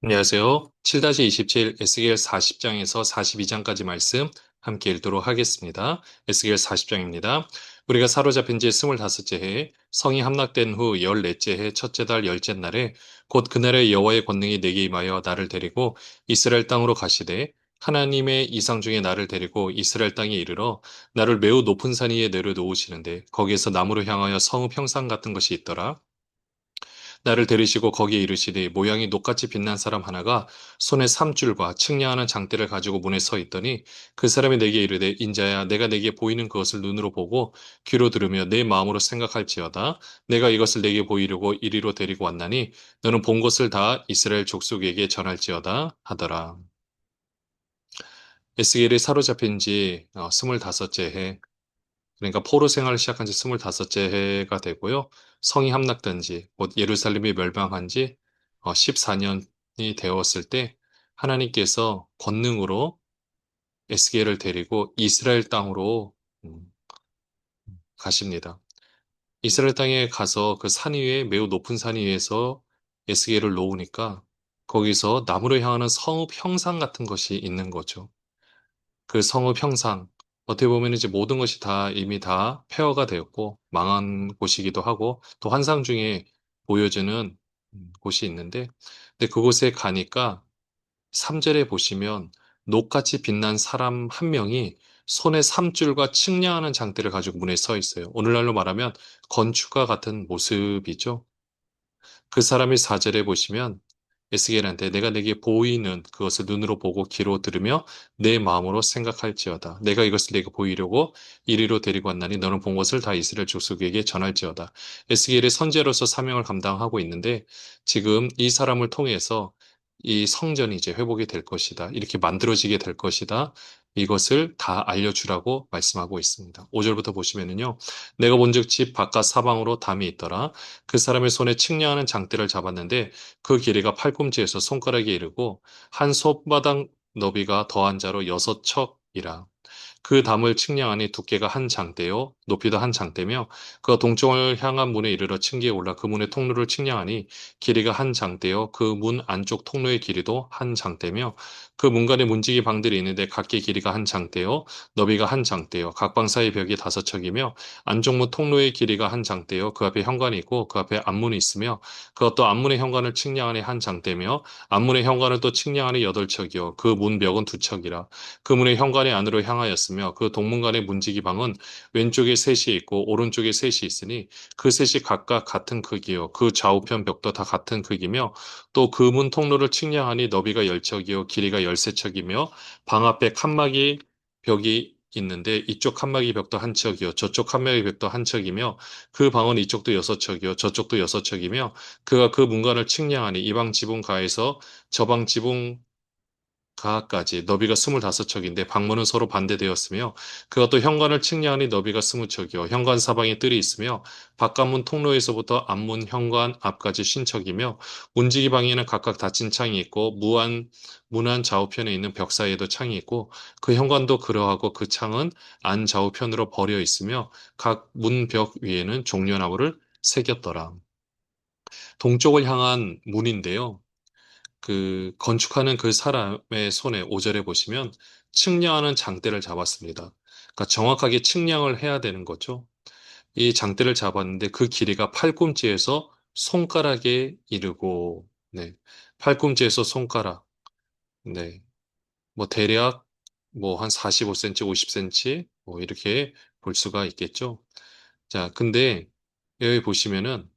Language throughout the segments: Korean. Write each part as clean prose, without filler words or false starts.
안녕하세요. 7-27 에스겔 40장에서 42장까지 말씀 함께 읽도록 하겠습니다. 에스겔 40장입니다. 우리가 사로잡힌 지 25째 해, 성이 함락된 후 14째 해 첫째 달 열째 날에 곧 그날의 여호와의 권능이 내게 임하여 나를 데리고 이스라엘 땅으로 가시되 하나님의 이상 중에 나를 데리고 이스라엘 땅에 이르러 나를 매우 높은 산 위에 내려놓으시는데 거기에서 나무로 향하여 성읍 형상 같은 것이 있더라. 나를 데리시고 거기에 이르시되 모양이 녹같이 빛난 사람 하나가 손에 삼줄과 측량하는 장대를 가지고 문에 서 있더니 그 사람이 내게 이르되 인자야 내가 내게 보이는 그것을 눈으로 보고 귀로 들으며 내 마음으로 생각할지어다 내가 이것을 내게 보이려고 이리로 데리고 왔나니 너는 본 것을 다 이스라엘 족속에게 전할지어다 하더라. 에스겔이 사로잡힌 지 25째 해, 그러니까 포로 생활을 시작한 지 25째 해가 되고요. 성이 함락된 지, 곧 예루살렘이 멸망한 지 14년이 되었을 때 하나님께서 권능으로 에스겔을 데리고 이스라엘 땅으로 음, 가십니다. 이스라엘 땅에 가서 그 산 위에 매우 높은 산 위에서 에스겔을 놓으니까 거기서 나무로 향하는 성읍 형상 같은 것이 있는 거죠. 그 성읍 형상, 어떻게 보면 이제 모든 것이 다 이미 다 폐허가 되었고 망한 곳이기도 하고 또 환상 중에 보여지는 곳이 있는데, 근데 그곳에 가니까 3절에 보시면 녹같이 빛난 사람 한 명이 손에 삼줄과 측량하는 장대를 가지고 문에 서 있어요. 오늘날로 말하면 건축가 같은 모습이죠. 그 사람이 4절에 보시면 에스겔한테 내가 내게 보이는 그것을 눈으로 보고 귀로 들으며 내 마음으로 생각할지어다. 내가 이것을 내게 보이려고 이리로 데리고 왔나니 너는 본 것을 다 이스라엘 족속에게 전할지어다. 에스겔이 선지자로서 사명을 감당하고 있는데 지금 이 사람을 통해서 이 성전이 이제 회복이 될 것이다. 이렇게 만들어지게 될 것이다. 이것을 다 알려주라고 말씀하고 있습니다. 5절부터 보시면은요. 내가 본즉 집 바깥 사방으로 담이 있더라. 그 사람의 손에 측량하는 장대를 잡았는데 그 길이가 팔꿈치에서 손가락에 이르고 한 손바닥 너비가 더한 자로 6척이라. 그 담을 측량하니 두께가 한 장대요 높이도 한 장대며 그 동쪽을 향한 문에 이르러 층계에 올라 그 문의 통로를 측량하니 길이가 한 장대요 그 문 안쪽 통로의 길이도 한 장대며 그 문간에 문지기 방들이 있는데 각기 길이가 한 장대요 너비가 한 장대요 각 방 사이 벽이 5척이며 안쪽 문 통로의 길이가 한 장대요 그 앞에 현관이 있고 그 앞에 앞문이 있으며 그것도 앞문의 현관을 측량하니 한 장대며 앞문의 현관을 또 측량하니 8척이요 그 문벽은 2척이라 그 문의 현관의 안으로 향하였으며 그 동문간의 문지기 방은 왼쪽에 셋이 있고 오른쪽에 셋이 있으니 그 셋이 각각 같은 크기요 그 좌우편 벽도 다 같은 크기며 또 그 문 통로를 측량하니 너비가 10척이요 길이가 13척이며 방 앞에 칸막이 벽이 있는데 이쪽 칸막이 벽도 한 척이요 저쪽 칸막이 벽도 한 척이며 그 방은 이쪽도 6척이요 저쪽도 6척이며 그가 그 문간을 측량하니 이 방 지붕 가에서 저 방 지붕 가까지 너비가 25척인데 방문은 서로 반대되었으며 그것도 현관을 측량하니 너비가 20척이요 현관 사방에 뜰이 있으며 바깥문 통로에서부터 앞문 현관 앞까지 신척이며 문지기 방에는 각각 닫힌 창이 있고 문안 좌우편에 있는 벽 사이에도 창이 있고 그 현관도 그러하고 그 창은 안 좌우편으로 벌여 있으며 각 문벽 위에는 종려나무를 새겼더라. 동쪽을 향한 문인데요. 그 건축하는 그 사람의 손에 5절에 보시면 측량하는 장대를 잡았습니다. 그러니까 정확하게 측량을 해야 되는 거죠. 이 장대를 잡았는데 그 길이가 팔꿈치에서 손가락에 이르고, 네. 팔꿈치에서 손가락, 네. 뭐 대략 뭐 한 45cm, 50cm, 뭐 이렇게 볼 수가 있겠죠. 자, 근데 여기 보시면은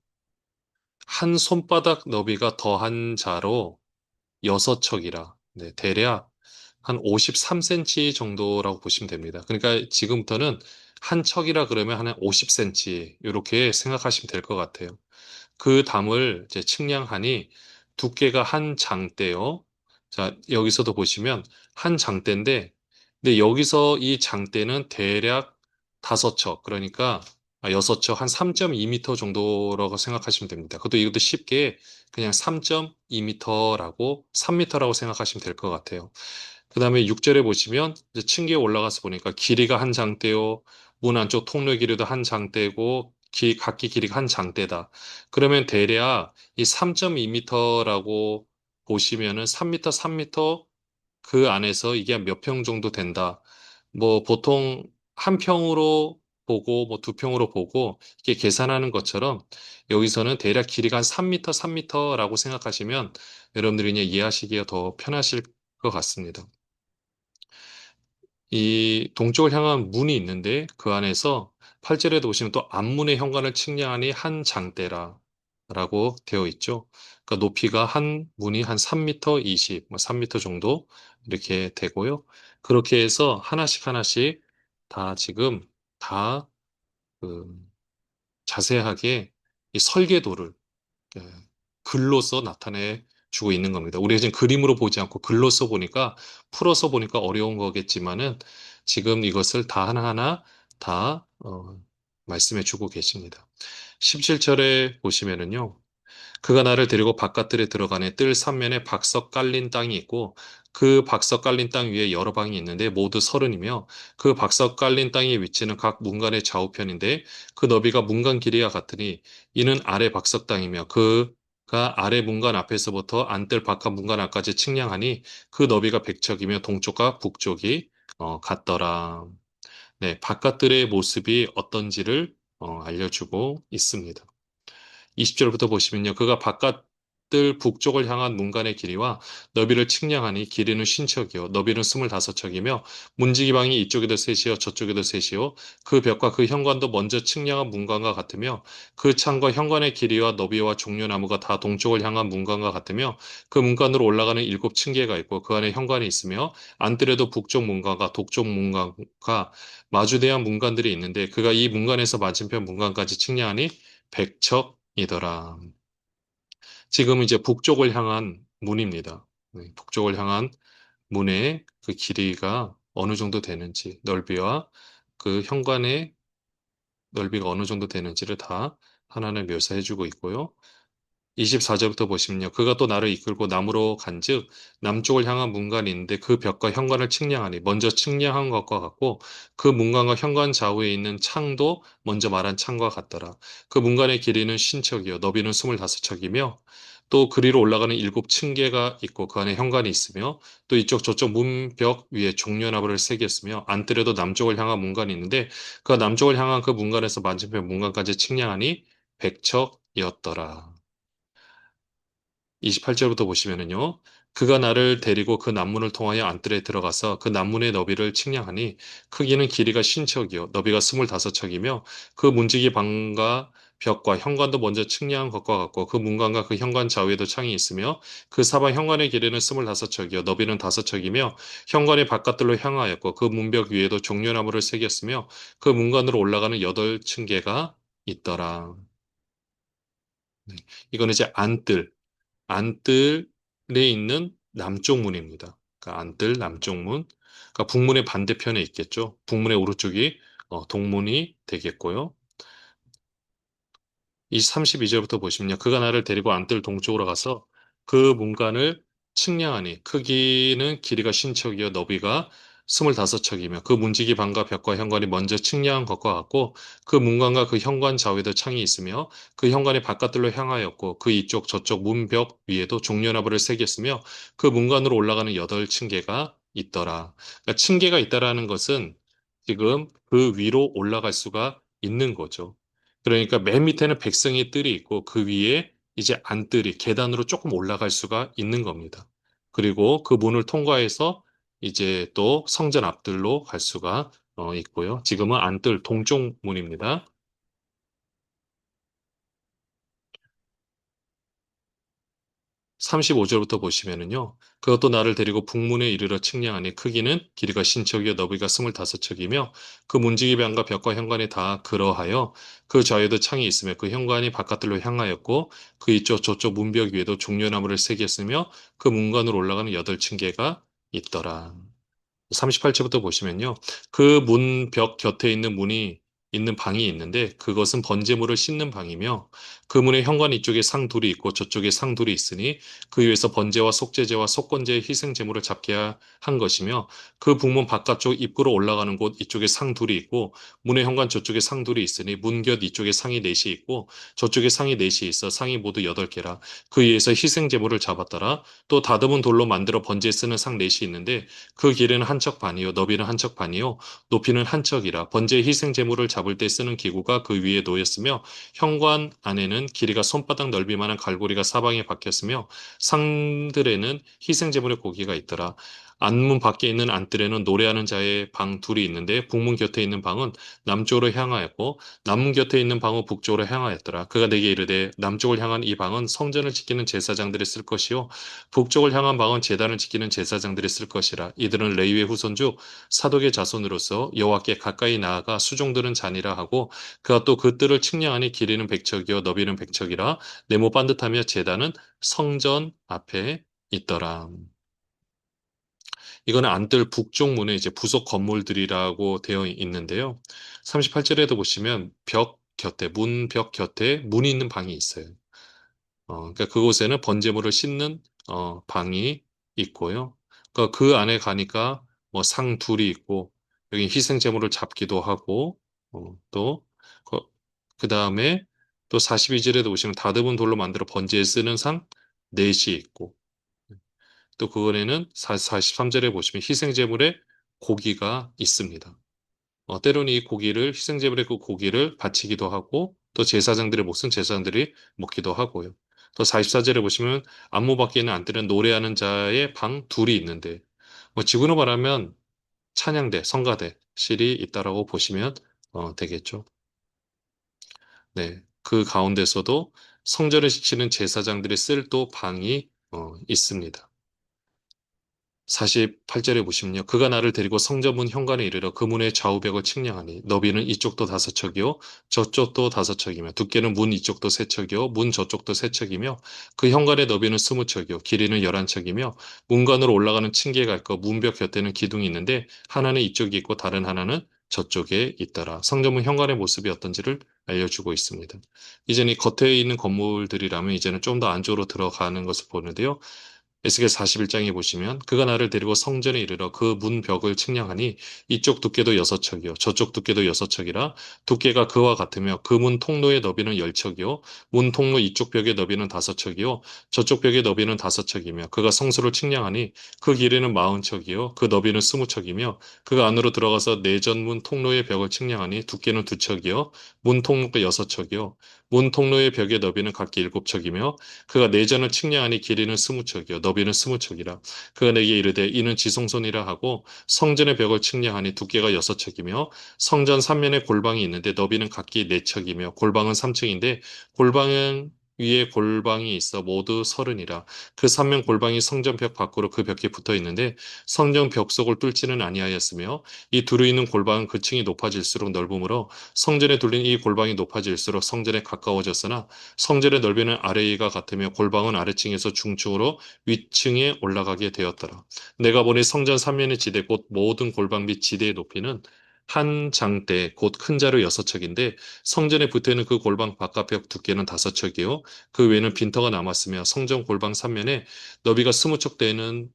한 손바닥 너비가 더한 자로 6척이라. 네, 대략 한 53cm 정도라고 보시면 됩니다. 그러니까 지금부터는 한 척이라 그러면 한 50cm 이렇게 생각하시면 될 것 같아요. 그 담을 이제 측량하니 두께가 한 장대요. 자, 여기서도 보시면 한 장대인데, 근데 여기서 이 장대는 대략 5척, 그러니까 6척, 한 3.2m 정도라고 생각하시면 됩니다. 그것도 이것도 쉽게 그냥 3.2m라고, 3m라고 생각하시면 될 것 같아요. 그 다음에 6절에 보시면 이제 층계에 올라가서 보니까 길이가 한 장대요. 문 안쪽 통로 길이도 한 장대고, 각기 길이가 한 장대다. 그러면 대략 이 3.2m라고 보시면은 3m, 3m 그 안에서 이게 몇 평 정도 된다. 뭐 보통 한 평으로 보고 뭐 두 평으로 보고 이게 계산하는 것처럼 여기서는 대략 길이가 한 3m, 3m라고 생각하시면 여러분들이 그냥 이해하시기가 더 편하실 것 같습니다. 이 동쪽을 향한 문이 있는데 그 안에서 8절에도 보시면 또 앞문의 현관을 측량하니 한 장대라라고 되어 있죠. 그러니까 높이가 한 문이 한 3m 20, 뭐 3m 정도 이렇게 되고요. 그렇게 해서 하나씩 하나씩 다 지금 다 그 자세하게 이 설계도를 예, 글로써 나타내 주고 있는 겁니다. 우리가 지금 그림으로 보지 않고 글로써 보니까 풀어서 보니까 어려운 거겠지만은 지금 이것을 다 하나하나 다 말씀해 주고 계십니다. 17절에 보시면은요. 그가 나를 데리고 바깥들에 들어가네 뜰 삼면에 박석 깔린 땅이 있고 그 박석 깔린 땅 위에 여러 방이 있는데 모두 30이며 그 박석 깔린 땅의 위치는 각 문간의 좌우편인데 그 너비가 문간 길이와 같으니 이는 아래 박석 땅이며 그가 아래 문간 앞에서부터 안뜰 바깥 문간 앞까지 측량하니 그 너비가 백척이며 동쪽과 북쪽이 같더라. 네, 바깥들의 모습이 어떤지를 알려주고 있습니다. 20절부터 보시면요. 그가 바깥들 북쪽을 향한 문간의 길이와 너비를 측량하니 길이는 50척이요. 너비는 25척이며 문지기방이 이쪽에도 셋이요. 저쪽에도 셋이요. 그 벽과 그 현관도 먼저 측량한 문간과 같으며 그 창과 현관의 길이와 너비와 종려나무가 다 동쪽을 향한 문간과 같으며 그 문간으로 올라가는 7층계가 있고 그 안에 현관이 있으며 안뜰에도 북쪽 문간과 동쪽 문간과 마주대한 문간들이 있는데 그가 이 문간에서 맞은편 문간까지 측량하니 100척이더라. 지금 이제 북쪽을 향한 문입니다. 네, 북쪽을 향한 문의 그 길이가 어느 정도 되는지, 넓이와 그 현관의 넓이가 어느 정도 되는지를 다 하나는 묘사해주고 있고요. 24절부터 보시면요. 그가 또 나를 이끌고 남으로 간즉 남쪽을 향한 문관이 있는데 그 벽과 현관을 측량하니 먼저 측량한 것과 같고 그 문관과 현관 좌우에 있는 창도 먼저 말한 창과 같더라. 그 문관의 길이는 신척이요 너비는 25척이며 또 그리로 올라가는 7층계가 있고 그 안에 현관이 있으며 또 이쪽 저쪽 문벽 위에 종려나무를 새겼으며 안뜰에도 남쪽을 향한 문관이 있는데 그 남쪽을 향한 그 문관에서 맞은편 문관까지 측량하니 100척이었더라. 28절부터 보시면은요. 그가 나를 데리고 그 난문을 통하여 안뜰에 들어가서 그 난문의 너비를 측량하니 크기는 길이가 신척이요 너비가 25척이며 그 문지기 방과 벽과 현관도 먼저 측량한 것과 같고 그 문관과 그 현관 좌우에도 창이 있으며 그 사방 현관의 길이는 25척이요 너비는 5척이며 현관의 바깥들로 향하였고 그 문벽 위에도 종려나무를 새겼으며 그 문관으로 올라가는 8층계가 있더라. 네. 이거는 이제 안뜰에 있는 남쪽 문입니다. 그러니까 안뜰 남쪽 문. 그러니까 북문의 반대편에 있겠죠. 북문의 오른쪽이 동문이 되겠고요. 이 32절부터 보시면요. 그가 나를 데리고 안뜰 동쪽으로 가서 그 문간을 측량하니 크기는 길이가 신척이요 너비가 25척이며 그 문지기 방과 벽과 현관이 먼저 측량한 것과 같고 그 문관과 그 현관 좌우에도 창이 있으며 그 현관이 바깥들로 향하였고 그 이쪽 저쪽 문벽 위에도 종려나무를 새겼으며 그 문관으로 올라가는 8층계가 있더라. 그러니까 층계가 있다라는 것은 지금 그 위로 올라갈 수가 있는 거죠. 그러니까 맨 밑에는 백성의 뜰이 있고 그 위에 이제 안뜰이 계단으로 조금 올라갈 수가 있는 겁니다. 그리고 그 문을 통과해서 이제 또 성전 앞뜰로 갈 수가 있고요. 지금은 안뜰 동쪽 문입니다. 35절부터 보시면은요. 그것도 나를 데리고 북문에 이르러 측량하니 크기는 길이가 신척이요 너비가 25척이며 그 문지기 방과 벽과 현관이 다 그러하여 그 좌에도 창이 있으며 그 현관이 바깥들로 향하였고 그 이쪽 저쪽 문벽 위에도 종려나무를 새겼으며 그 문관으로 올라가는 8층계가 있더라. 38절부터 보시면요. 그 문벽 곁에 있는 문이 있는 방이 있는데 그것은 번제물을 씻는 방이며 그 문의 현관 이쪽에 상 둘이 있고 저쪽에 상 둘이 있으니 그 위에서 번제와 속죄제와 속건제의 희생제물을 잡게 한 것이며 그 북문 바깥쪽 입구로 올라가는 곳 이쪽에 상 둘이 있고 문의 현관 저쪽에 상 둘이 있으니 문곁 이쪽에 상이 넷이 있고 저쪽에 상이 넷이 있어 상이 모두 여덟 개라. 그 위에서 희생제물을 잡았더라. 또 다듬은 돌로 만들어 번제에 쓰는 상 넷이 있는데 그 길이는 한 척 반이요 너비는 한 척 반이요 높이는 한 척이라. 번제 희생제물을 잡을 때 쓰는 기구가 그 위에 놓였으며 현관 안에는 길이가 손바닥 넓이만한 갈고리가 사방에 박혔으며 상들에는 희생제물의 고기가 있더라. 안문 밖에 있는 안뜰에는 노래하는 자의 방 둘이 있는데 북문 곁에 있는 방은 남쪽으로 향하였고 남문 곁에 있는 방은 북쪽으로 향하였더라. 그가 내게 이르되 남쪽을 향한 이 방은 성전을 지키는 제사장들이 쓸 것이요 북쪽을 향한 방은 제단을 지키는 제사장들이 쓸 것이라. 이들은 레위의 후손 중 사독의 자손으로서 여호와께 가까이 나아가 수종들은 잔이라 하고 그가 또 그 뜰을 측량하니 길이는 백척이요 너비는 백척이라. 네모 반듯하며 제단은 성전 앞에 있더라. 이거는 안뜰 북쪽 문에 이제 부속 건물들이라고 되어 있는데요. 38절에도 보시면 벽 곁에, 문 벽 곁에 문이 있는 방이 있어요. 그러니까 그곳에는 번제물을 씻는 방이 있고요. 그러니까 그 안에 가니까 뭐 상 둘이 있고 여기 희생제물을 잡기도 하고 또 그 다음에 또 42절에도 보시면 다듬은 돌로 만들어 번제에 쓰는 상 넷이 있고 또 그거에는 43절에 보시면 희생제물에 고기가 있습니다. 때로는 이 고기를 희생제물의 그 고기를 바치기도 하고 또 제사장들의 몫은 제사장들이 먹기도 하고요. 또 44절에 보시면 안무 밖에 있는 안뜰은 노래하는 자의 방 둘이 있는데 뭐 지구로 말하면 찬양대, 성가대실이 있다라고 보시면 되겠죠. 네, 그 가운데서도 성전을 지키는 제사장들이 쓸 또 방이 있습니다. 48절에 보시면요. 그가 나를 데리고 성전문 현관에 이르러 그 문의 좌우벽을 측량하니 너비는 이쪽도 다섯 척이요 저쪽도 다섯 척이며 두께는 문 이쪽도 세 척이요 문 저쪽도 세 척이며 그 현관의 너비는 스무 척이요 길이는 열한 척이며 문관으로 올라가는 층계가 있고 문벽 곁에는 기둥이 있는데 하나는 이쪽에 있고 다른 하나는 저쪽에 있더라. 성전문 현관의 모습이 어떤지를 알려주고 있습니다. 이제는 이 겉에 있는 건물들이라면 이제는 좀 더 안쪽으로 들어가는 것을 보는데요. 에스겔 41장에 보시면 그가 나를 데리고 성전에 이르러 그 문 벽을 측량하니 이쪽 두께도 여섯 척이요 저쪽 두께도 여섯 척이라 두께가 그와 같으며 그 문 통로의 너비는 열 척이요 문 통로 이쪽 벽의 너비는 다섯 척이요 저쪽 벽의 너비는 다섯 척이며 그가 성소를 측량하니 그 길이는 마흔 척이요 그 너비는 스무 척이며 그가 안으로 들어가서 내전문 통로의 벽을 측량하니 두께는 두 척이요 문 통로가 여섯 척이요 문 통로의 벽의 너비는 각기 일곱 척이며 그가 내전을 측량하니 길이는 스무 척이요 너비는 스무 척이라. 그가 내게 이르되 이는 지성소니라 하고 성전의 벽을 측량하니 두께가 여섯 척이며 성전 삼면에 골방이 있는데 너비는 각기 네 척이며 골방은 삼층인데 골방은 위에 골방이 있어 모두 서른이라. 그 삼면 골방이 성전 벽 밖으로 그 벽에 붙어 있는데 성전 벽 속을 뚫지는 아니하였으며 이 두루 있는 골방은 그 층이 높아질수록 넓음으로 성전에 둘린 이 골방이 높아질수록 성전에 가까워졌으나 성전의 넓이는 아래위가 같으며 골방은 아래층에서 중층으로 위층에 올라가게 되었더라. 내가 보니 성전 삼면의 지대 곧 모든 골방 및 지대의 높이는 한 장대 곧 큰 자루 여섯 척인데 성전에 붙어있는 그 골방 바깥벽 두께는 다섯 척이요 그 외에는 빈터가 남았으며 성전 골방 삼면에 너비가 스무 척 되는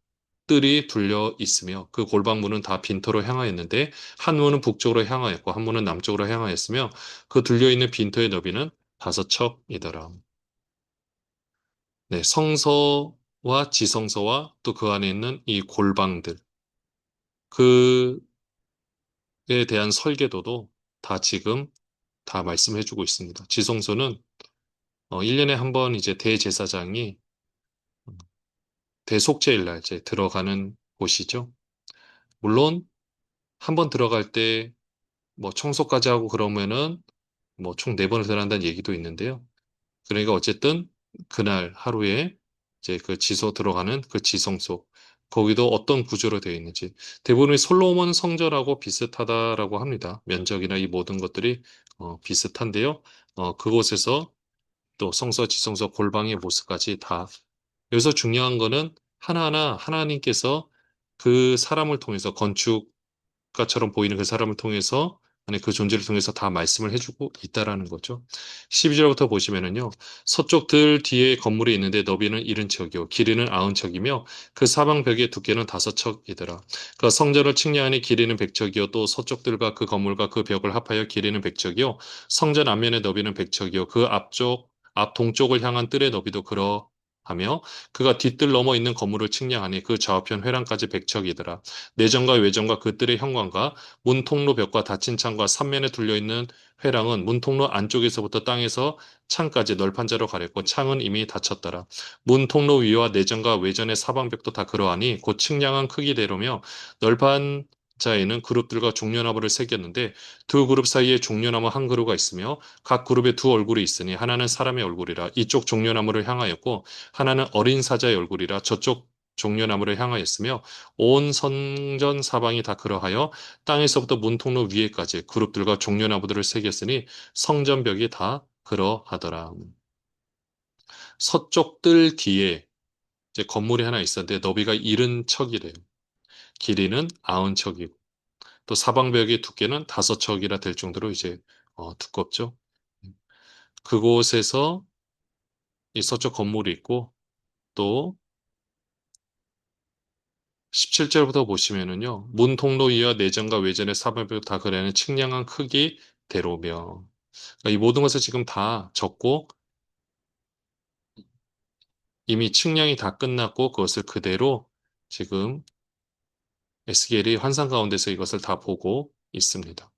뜰이 둘려 있으며 그 골방 문은 다 빈터로 향하였는데 한 문은 북쪽으로 향하였고 한 문은 남쪽으로 향하였으며 그 둘려 있는 빈터의 너비는 다섯 척이더라. 네, 성서와 지성서와 또 그 안에 있는 이 골방들, 그에 대한 설계도도 다 지금 다 말씀해주고 있습니다. 지성소는 1년에 한 번 이제 대제사장이 대속죄일 날 이제 들어가는 곳이죠. 물론 한 번 들어갈 때 뭐 청소까지 하고 그러면은 뭐 총 네 번을 들어간다는 얘기도 있는데요. 그러니까 어쨌든 그날 하루에 이제 그 지소 들어가는 그 지성소 거기도 어떤 구조로 되어 있는지 대부분이 솔로몬 성전하고 비슷하다라고 합니다. 면적이나 이 모든 것들이 비슷한데요. 그곳에서 또 성서, 지성소, 골방의 모습까지 다 여기서 중요한 거는 하나하나 하나님께서 그 사람을 통해서 건축가처럼 보이는 그 사람을 통해서 아니, 그 존재를 통해서 다 말씀을 해주고 있다라는 거죠. 12절부터 보시면은요, 서쪽 들 뒤에 건물이 있는데 너비는 70척이요, 길이는 90척이며 그 사방벽의 두께는 5척이더라. 그 성전을 측량하니 길이는 100척이요, 또 서쪽들과 그 건물과 그 벽을 합하여 길이는 100척이요, 성전 앞면의 너비는 100척이요, 그 앞 동쪽을 향한 뜰의 너비도 그러하며 그가 뒷뜰 넘어 있는 건물을 측량하니 그 좌우편 회랑까지 100척이더라. 내전과 외전과 그 뜰의 현관과 문 통로 벽과 닫힌 창과 삼면에 둘려 있는 회랑은 문 통로 안쪽에서부터 땅에서 창까지 널판자로 가렸고 창은 이미 닫혔더라. 문 통로 위와 내전과 외전의 사방벽도 다 그러하니 곧 측량한 크기대로며 널판자에는 그룹들과 종려나무를 새겼는데 두 그룹 사이에 종려나무 한 그루가 있으며 각 그룹에 두 얼굴이 있으니 하나는 사람의 얼굴이라 이쪽 종려나무를 향하였고 하나는 어린 사자의 얼굴이라 저쪽 종려나무를 향하였으며 온 성전 사방이 다 그러하여 땅에서부터 문통로 위에까지 그룹들과 종려나무들을 새겼으니 성전벽이 다 그러하더라. 서쪽 뜰 뒤에 이제 건물이 하나 있었는데 너비가 70척이래요. 길이는 90척이고 또 사방벽의 두께는 5척이라 될 정도로 이제 두껍죠. 그곳에서 이 서쪽 건물이 있고 또 17절부터 보시면은요. 문 통로 위와 내전과 외전의 사방벽 다 그려낸 측량한 크기대로며 그러니까 이 모든 것을 지금 다 적고 이미 측량이 다 끝났고 그것을 그대로 지금 에스겔이 환상 가운데서 이것을 다 보고 있습니다.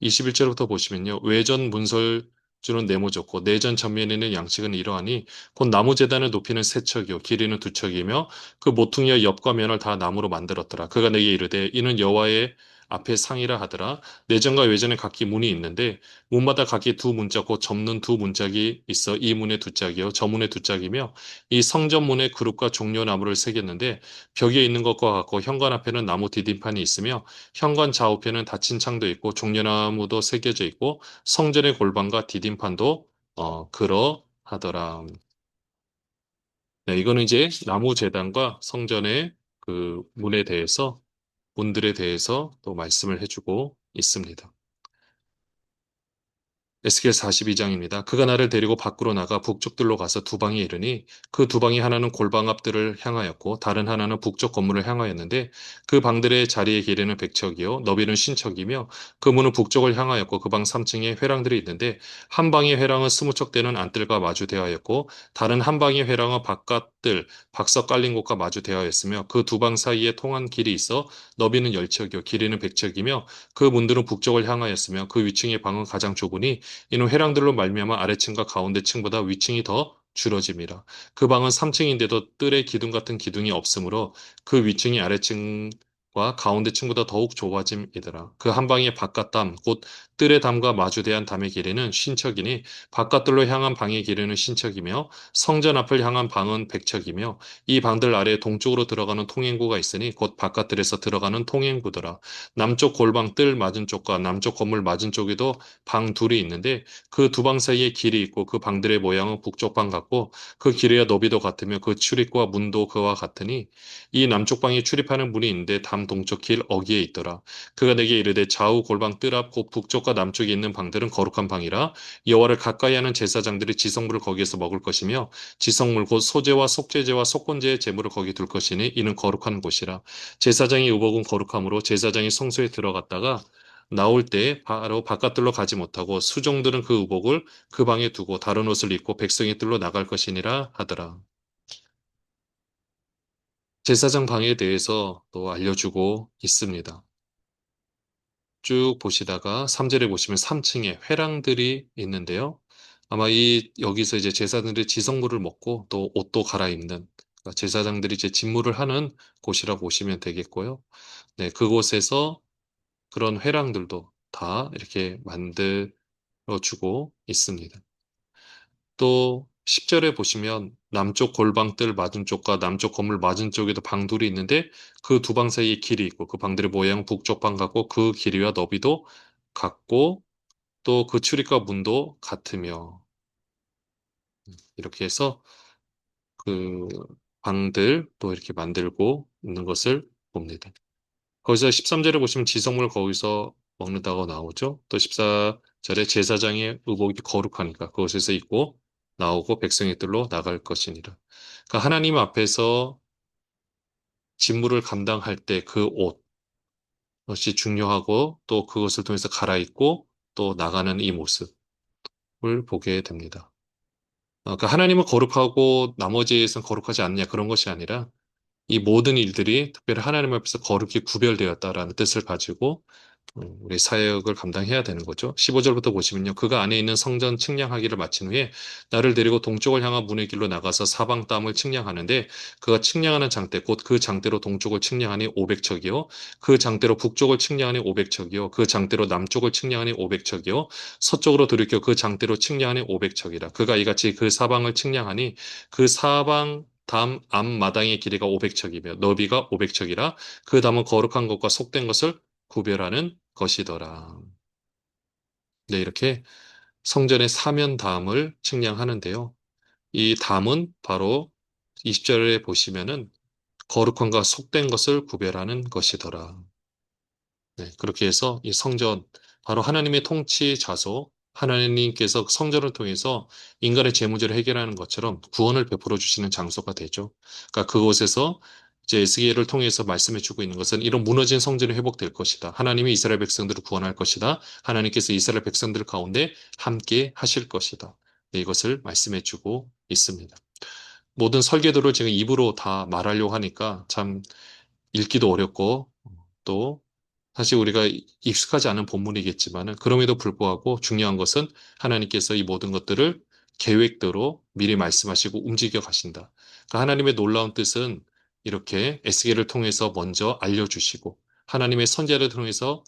21절부터 보시면요. 외전 문설주는 네모졌고 내전 전면에는 양식은 이러하니 곧 나무 제단을 높이는 세 척이요 길이는 두 척이며 그 모퉁이와 옆과 면을 다 나무로 만들었더라. 그가 내게 이르되 이는 여호와의 앞에 상이라 하더라. 내전과 외전에 각기 문이 있는데 문마다 각기 두 문짝 곧 접는 두 문짝이 있어 이 문에 두 짝이요 저 문에 두 짝이며 이 성전문에 그룹과 종려나무를 새겼는데 벽에 있는 것과 같고 현관 앞에는 나무 디딤판이 있으며 현관 좌우편은 닫힌 창도 있고 종려나무도 새겨져 있고 성전의 골방과 디딤판도 그러하더라. 네, 이거는 이제 나무 제단과 성전의 그 문들에 대해서 또 말씀을 해주고 있습니다. 에스겔 42장입니다. 그가 나를 데리고 밖으로 나가 북쪽들로 가서 두 방에 이르니 그 두 방이 하나는 골방 앞들을 향하였고 다른 하나는 북쪽 건물을 향하였는데 그 방들의 자리의 길이는 100척이요 너비는 50척이며 그 문은 북쪽을 향하였고 그 방 3층에 회랑들이 있는데 한 방의 회랑은 20척 되는 안뜰과 마주 대하였고 다른 한 방의 회랑은 바깥뜰 박석 깔린 곳과 마주 대하였으며 그 두 방 사이에 통한 길이 있어 너비는 10척이요 길이는 100척이며 그 문들은 북쪽을 향하였으며 그 위층의 방은 가장 좁으니 이는 회랑들로 말미암아 아래층과 가운데 층보다 위층이 더 줄어집니다. 그 방은 3층인데도 뜰에 기둥 같은 기둥이 없으므로 그 위층이 아래층과 가운데 층보다 더욱 좁아짐이더라. 그 한 방의 바깥담 곧 뜰의 담과 마주대한 담의 길이는 신척이니 바깥뜰로 향한 방의 길이는 신척이며 성전 앞을 향한 방은 백척이며 이 방들 아래 동쪽으로 들어가는 통행구가 있으니 곧 바깥뜰에서 들어가는 통행구더라. 남쪽 골방 뜰 맞은 쪽과 남쪽 건물 맞은 쪽에도 방 둘이 있는데 그 두 방 사이에 길이 있고 그 방들의 모양은 북쪽 방 같고 그 길이와 너비도 같으며 그 출입과 문도 그와 같으니 이 남쪽 방에 출입하는 문이 있는데 담 동쪽 길 어기에 있더라. 그가 내게 이르되 좌우 골방 뜰 앞 곧 북쪽과 남쪽에 있는 방들은 거룩한 방이라 여호와를 가까이 하는 제사장들이 지성물을 거기에서 먹을 것이며 지성물 곧 소제와 속죄제와 속건제의 제물을 거기 둘 것이니 이는 거룩한 곳이라. 제사장의 의복은 거룩함으로 제사장이 성소에 들어갔다가 나올 때 바로 바깥들로 가지 못하고 수종들은 그 의복을 그 방에 두고 다른 옷을 입고 백성의 뜰로 나갈 것이니라 하더라. 제사장 방에 대해서 또 알려주고 있습니다. 쭉 보시다가 3절에 보시면 3층에 회랑들이 있는데요. 아마 여기서 이제 제사장들이 지성물을 먹고 또 옷도 갈아입는 그러니까 제사장들이 이제 직무를 하는 곳이라고 보시면 되겠고요. 네, 그곳에서 그런 회랑들도 다 이렇게 만들어주고 있습니다. 또 10절에 보시면 남쪽 골방뜰 맞은쪽과 남쪽 건물 맞은쪽에도 방 둘이 있는데 그 두 방 사이에 길이 있고 그 방들의 모양 북쪽 방 같고 그 길이와 너비도 같고 또 그 출입과 문도 같으며 이렇게 해서 그 방들 또 이렇게 만들고 있는 것을 봅니다. 거기서 13절에 보시면 지성물 거기서 먹는다고 나오죠. 또 14절에 제사장의 의복이 거룩하니까 그곳에서 입고 나오고 백성의 뜰로 나갈 것이니라. 그러니까 하나님 앞에서 직무를 감당할 때 그 옷, 것이 중요하고 또 그것을 통해서 갈아입고 또 나가는 이 모습을 보게 됩니다. 그러니까 하나님은 거룩하고 나머지에선 거룩하지 않느냐 그런 것이 아니라 이 모든 일들이 특별히 하나님 앞에서 거룩히 구별되었다라는 뜻을 가지고 우리 사역을 감당해야 되는 거죠. 15절부터 보시면요. 그가 안에 있는 성전 측량하기를 마친 후에 나를 데리고 동쪽을 향한 문의 길로 나가서 사방 땀을 측량하는데 그가 측량하는 장대 곧 그 장대로 동쪽을 측량하니 500척이요. 그 장대로 북쪽을 측량하니 500척이요. 그 장대로 남쪽을 측량하니 500척이요. 서쪽으로 돌이켜 그 장대로 측량하니 500척이라. 그가 이같이 그 사방을 측량하니 그 사방 담 앞마당의 길이가 500척이며 너비가 500척이라 그 담은 거룩한 것과 속된 것을 구별하는 것이더라. 네, 이렇게 성전의 사면 담을 측량하는데요. 이 담은 바로 20절에 보시면은 거룩한과 속된 것을 구별하는 것이더라. 네, 그렇게 해서 이 성전, 바로 하나님의 통치 자소, 하나님께서 성전을 통해서 인간의 죄문제를 해결하는 것처럼 구원을 베풀어 주시는 장소가 되죠. 그러니까 그곳에서 이제 에스겔을 통해서 말씀해 주고 있는 것은 이런 무너진 성전이 회복될 것이다. 하나님이 이스라엘 백성들을 구원할 것이다. 하나님께서 이스라엘 백성들 가운데 함께 하실 것이다. 네, 이것을 말씀해 주고 있습니다. 모든 설계도를 지금 입으로 다 말하려고 하니까 참 읽기도 어렵고 또 사실 우리가 익숙하지 않은 본문이겠지만은 그럼에도 불구하고 중요한 것은 하나님께서 이 모든 것들을 계획대로 미리 말씀하시고 움직여 가신다. 그러니까 하나님의 놀라운 뜻은 이렇게 에스겔을 통해서 먼저 알려주시고 하나님의 선지자를 통해서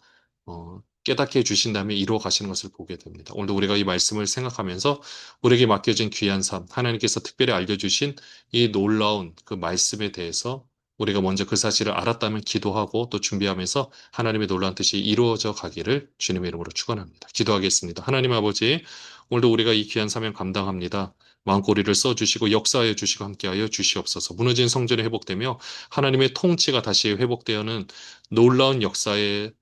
깨닫게 해주신 다음에 이루어 가시는 것을 보게 됩니다. 오늘도 우리가 이 말씀을 생각하면서 우리에게 맡겨진 귀한 삶, 하나님께서 특별히 알려주신 이 놀라운 그 말씀에 대해서 우리가 먼저 그 사실을 알았다면 기도하고 또 준비하면서 하나님의 놀라운 뜻이 이루어져 가기를 주님의 이름으로 축원합니다. 기도하겠습니다. 하나님 아버지, 오늘도 우리가 이 귀한 사명 감당합니다. 마음고리를 써주시고 역사하여 주시고 함께하여 주시옵소서. 무너진 성전이 회복되며 하나님의 통치가 다시 회복되어는 놀라운 역사의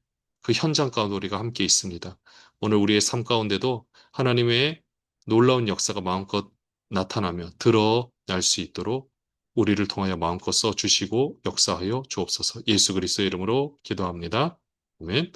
그 현장 가운데 우리가 함께 있습니다. 오늘 우리의 삶 가운데도 하나님의 놀라운 역사가 마음껏 나타나며 드러날 수 있도록 우리를 통하여 마음껏 써 주시고 역사하여 주옵소서. 예수 그리스도의 이름으로 기도합니다. 아멘.